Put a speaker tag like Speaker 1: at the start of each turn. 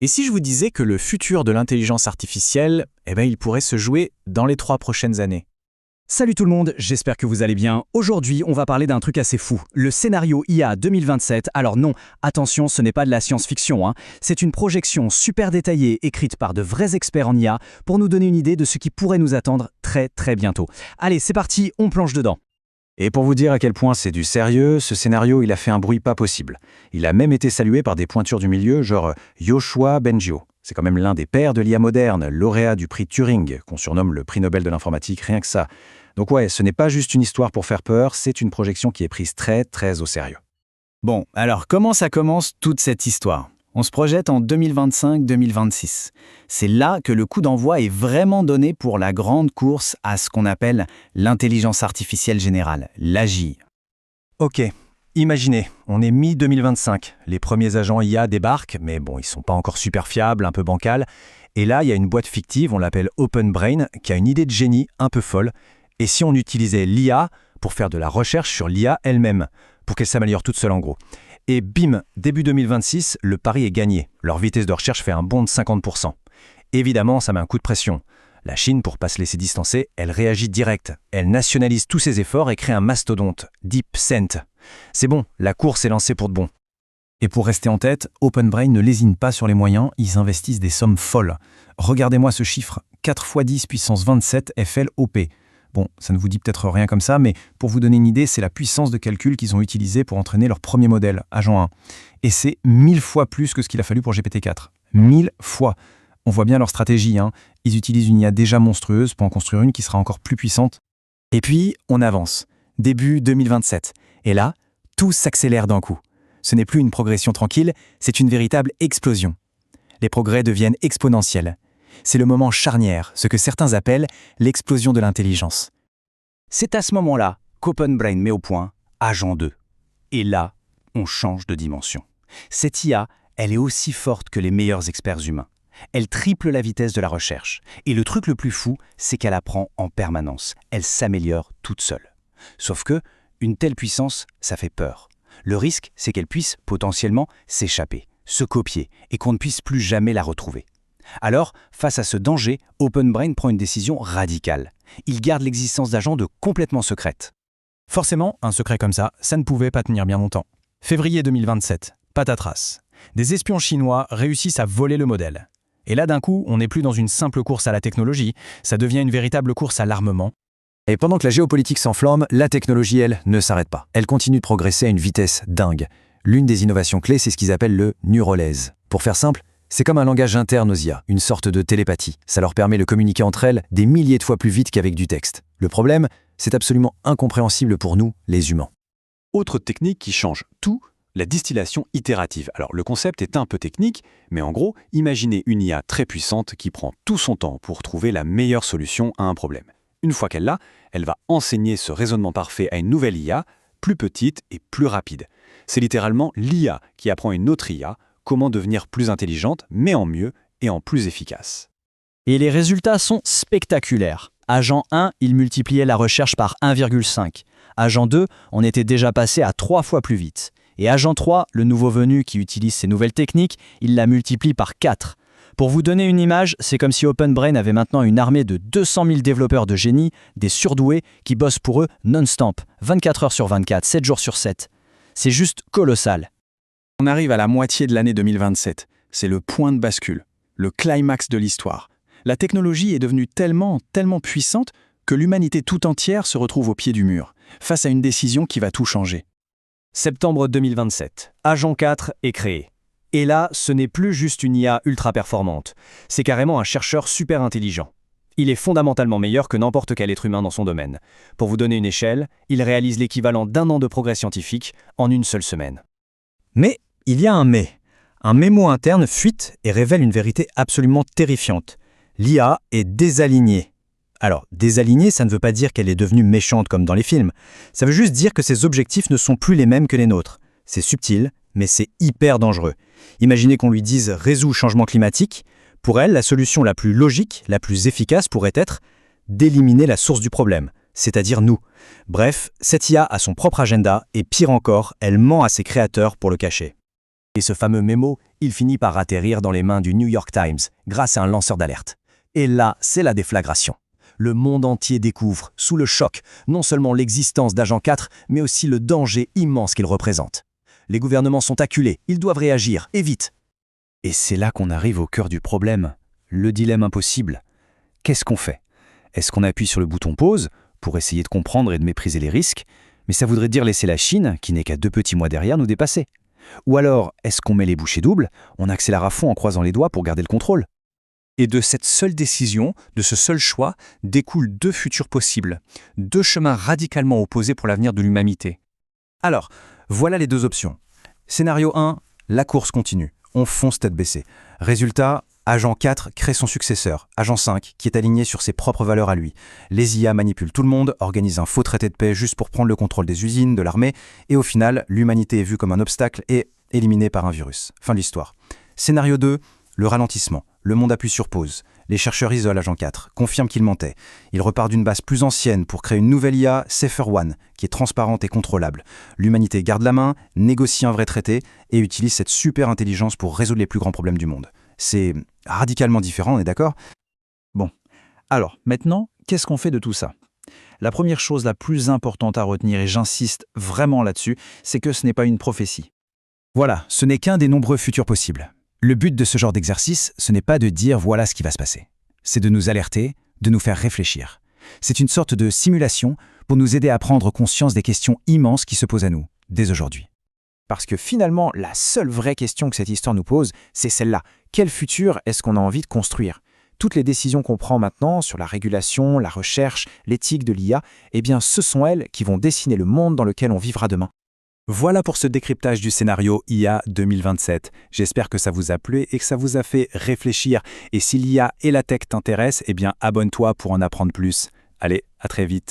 Speaker 1: Et si je vous disais que le futur de l'intelligence artificielle, il pourrait se jouer dans les 3 prochaines années?
Speaker 2: Salut tout le monde, j'espère que vous allez bien. Aujourd'hui, on va parler d'un truc assez fou, le scénario IA 2027. Alors non, attention, ce n'est pas de la science-fiction, hein. C'est une projection super détaillée écrite par de vrais experts en IA pour nous donner une idée de ce qui pourrait nous attendre très bientôt. Allez, c'est parti, on plonge dedans.
Speaker 3: Et pour vous dire à quel point c'est du sérieux, ce scénario, il a fait un bruit pas possible. Il a même été salué par des pointures du milieu, genre Yoshua Bengio. C'est quand même l'un des pères de l'IA moderne, lauréat du prix Turing, qu'on surnomme le prix Nobel de l'informatique, rien que ça. Donc ouais, ce n'est pas juste une histoire pour faire peur, c'est une projection qui est prise très au sérieux.
Speaker 2: Bon, alors comment ça commence toute cette histoire ? On se projette en 2025-2026. C'est là que le coup d'envoi est vraiment donné pour la grande course à ce qu'on appelle l'intelligence artificielle générale, l'AGI. Ok, imaginez, on est mi-2025, les premiers agents IA débarquent, mais bon, ils sont pas encore super fiables, un peu bancals, et là, il y a une boîte fictive, on l'appelle OpenBrain, qui a une idée de génie un peu folle, et si on utilisait l'IA pour faire de la recherche sur l'IA elle-même, pour qu'elle s'améliore toute seule en gros. Et bim, début 2026, le pari est gagné. Leur vitesse de recherche fait un bond de 50%. Évidemment, ça met un coup de pression. La Chine, pour pas se laisser distancer, elle réagit direct. Elle nationalise tous ses efforts et crée un mastodonte, DeepSeek. C'est bon, la course est lancée pour de bon. Et pour rester en tête, OpenBrain ne lésine pas sur les moyens, ils investissent des sommes folles. Regardez-moi ce chiffre, 4 x 10 puissance 27 FLOP. Bon, ça ne vous dit peut-être rien comme ça, mais pour vous donner une idée, c'est la puissance de calcul qu'ils ont utilisée pour entraîner leur premier modèle, Agent 1. Et c'est 1000 fois plus que ce qu'il a fallu pour GPT-4. 1000 fois. On voit bien leur stratégie, hein. Ils utilisent une IA déjà monstrueuse pour en construire une qui sera encore plus puissante. Et puis, on avance. Début 2027. Et là, tout s'accélère d'un coup. Ce n'est plus une progression tranquille, c'est une véritable explosion. Les progrès deviennent exponentiels. C'est le moment charnière, ce que certains appellent l'explosion de l'intelligence. C'est à ce moment-là qu'OpenBrain met au point Agent 2. Et là, on change de dimension. Cette IA, elle est aussi forte que les meilleurs experts humains. Elle triple la vitesse de la recherche. Et le truc le plus fou, c'est qu'elle apprend en permanence. Elle s'améliore toute seule. Sauf que, une telle puissance, ça fait peur. Le risque, c'est qu'elle puisse potentiellement s'échapper, se copier, et qu'on ne puisse plus jamais la retrouver. Alors, face à ce danger, OpenBrain prend une décision radicale. Il garde l'existence d'agents de complètement secrète. Forcément, un secret comme ça ne pouvait pas tenir bien longtemps. Février 2027, patatras. Des espions chinois réussissent à voler le modèle. Et là, d'un coup, on n'est plus dans une simple course à la technologie, ça devient une véritable course à l'armement.
Speaker 3: Et pendant que la géopolitique s'enflamme, la technologie, elle, ne s'arrête pas. Elle continue de progresser à une vitesse dingue. L'une des innovations clés, c'est ce qu'ils appellent le neuralèse. Pour faire simple, c'est comme un langage interne aux IA, une sorte de télépathie. Ça leur permet de communiquer entre elles des milliers de fois plus vite qu'avec du texte. Le problème, c'est absolument incompréhensible pour nous, les humains.
Speaker 4: Autre technique qui change tout, la distillation itérative. Alors le concept est un peu technique, mais en gros, imaginez une IA très puissante qui prend tout son temps pour trouver la meilleure solution à un problème. Une fois qu'elle l'a, elle va enseigner ce raisonnement parfait à une nouvelle IA, plus petite et plus rapide. C'est littéralement l'IA qui apprend une autre IA comment devenir plus intelligente, mais en mieux et en plus efficace.
Speaker 2: Et les résultats sont spectaculaires. Agent 1, il multipliait la recherche par 1,5. Agent 2, on était déjà passé à 3 fois plus vite. Et Agent 3, le nouveau venu qui utilise ces nouvelles techniques, il la multiplie par 4. Pour vous donner une image, c'est comme si OpenBrain avait maintenant une armée de 200 000 développeurs de génie, des surdoués, qui bossent pour eux non-stop, 24 heures sur 24, 7 jours sur 7. C'est juste colossal.
Speaker 5: On arrive à la moitié de l'année 2027. C'est le point de bascule, le climax de l'histoire. La technologie est devenue tellement puissante que l'humanité tout entière se retrouve au pied du mur, face à une décision qui va tout changer.
Speaker 2: Septembre 2027, Agent 4 est créé. Et là, ce n'est plus juste une IA ultra performante, c'est carrément un chercheur super intelligent. Il est fondamentalement meilleur que n'importe quel être humain dans son domaine. Pour vous donner une échelle, il réalise l'équivalent d'1 an de progrès scientifique en une seule semaine.
Speaker 6: Mais il y a un mais. Un mémo interne fuite et révèle une vérité absolument terrifiante. L'IA est désalignée. Alors, désalignée, ça ne veut pas dire qu'elle est devenue méchante comme dans les films. Ça veut juste dire que ses objectifs ne sont plus les mêmes que les nôtres. C'est subtil, mais c'est hyper dangereux. Imaginez qu'on lui dise « résous changement climatique ». Pour elle, la solution la plus logique, la plus efficace pourrait être d'éliminer la source du problème, c'est-à-dire nous. Bref, cette IA a son propre agenda et pire encore, elle ment à ses créateurs pour le cacher.
Speaker 3: Et ce fameux mémo, il finit par atterrir dans les mains du New York Times grâce à un lanceur d'alerte. Et là, c'est la déflagration. Le monde entier découvre, sous le choc, non seulement l'existence d'Agent 4, mais aussi le danger immense qu'il représente. Les gouvernements sont acculés, ils doivent réagir, et vite. Et c'est là qu'on arrive au cœur du problème, le dilemme impossible. Qu'est-ce qu'on fait? Est-ce qu'on appuie sur le bouton pause pour essayer de comprendre et de mépriser les risques? Mais ça voudrait dire laisser la Chine, qui n'est qu'à 2 petits mois derrière, nous dépasser. Ou alors, est-ce qu'on met les bouchées doubles, on accélère à fond en croisant les doigts pour garder le contrôle?
Speaker 5: Et de cette seule décision, de ce seul choix, découlent 2 futurs possibles, 2 chemins radicalement opposés pour l'avenir de l'humanité.
Speaker 3: Alors, voilà les 2 options. Scénario 1, la course continue. On fonce tête baissée. Résultat, Agent 4 crée son successeur, Agent 5, qui est aligné sur ses propres valeurs à lui. Les IA manipulent tout le monde, organisent un faux traité de paix juste pour prendre le contrôle des usines, de l'armée, et au final, l'humanité est vue comme un obstacle et éliminée par un virus. Fin de l'histoire. Scénario 2, le ralentissement. Le monde appuie sur pause. Les chercheurs isolent Agent 4, confirment qu'il mentait. Il repart d'une base plus ancienne pour créer une nouvelle IA, Safer One, qui est transparente et contrôlable. L'humanité garde la main, négocie un vrai traité et utilise cette super intelligence pour résoudre les plus grands problèmes du monde. C'est radicalement différent, on est d'accord?
Speaker 5: Bon, alors maintenant, qu'est-ce qu'on fait de tout ça? La première chose la plus importante à retenir, et j'insiste vraiment là-dessus, c'est que ce n'est pas une prophétie.
Speaker 2: Voilà, ce n'est qu'un des nombreux futurs possibles. Le but de ce genre d'exercice, ce n'est pas de dire voilà ce qui va se passer. C'est de nous alerter, de nous faire réfléchir. C'est une sorte de simulation pour nous aider à prendre conscience des questions immenses qui se posent à nous, dès aujourd'hui. Parce que finalement, la seule vraie question que cette histoire nous pose, c'est celle-là. Quel futur est-ce qu'on a envie de construire? Toutes les décisions qu'on prend maintenant sur la régulation, la recherche, l'éthique de l'IA, eh bien ce sont elles qui vont dessiner le monde dans lequel on vivra demain.
Speaker 5: Voilà pour ce décryptage du scénario IA 2027. J'espère que ça vous a plu et que ça vous a fait réfléchir. Et si l'IA et la tech t'intéressent, eh bien abonne-toi pour en apprendre plus. Allez, à très vite.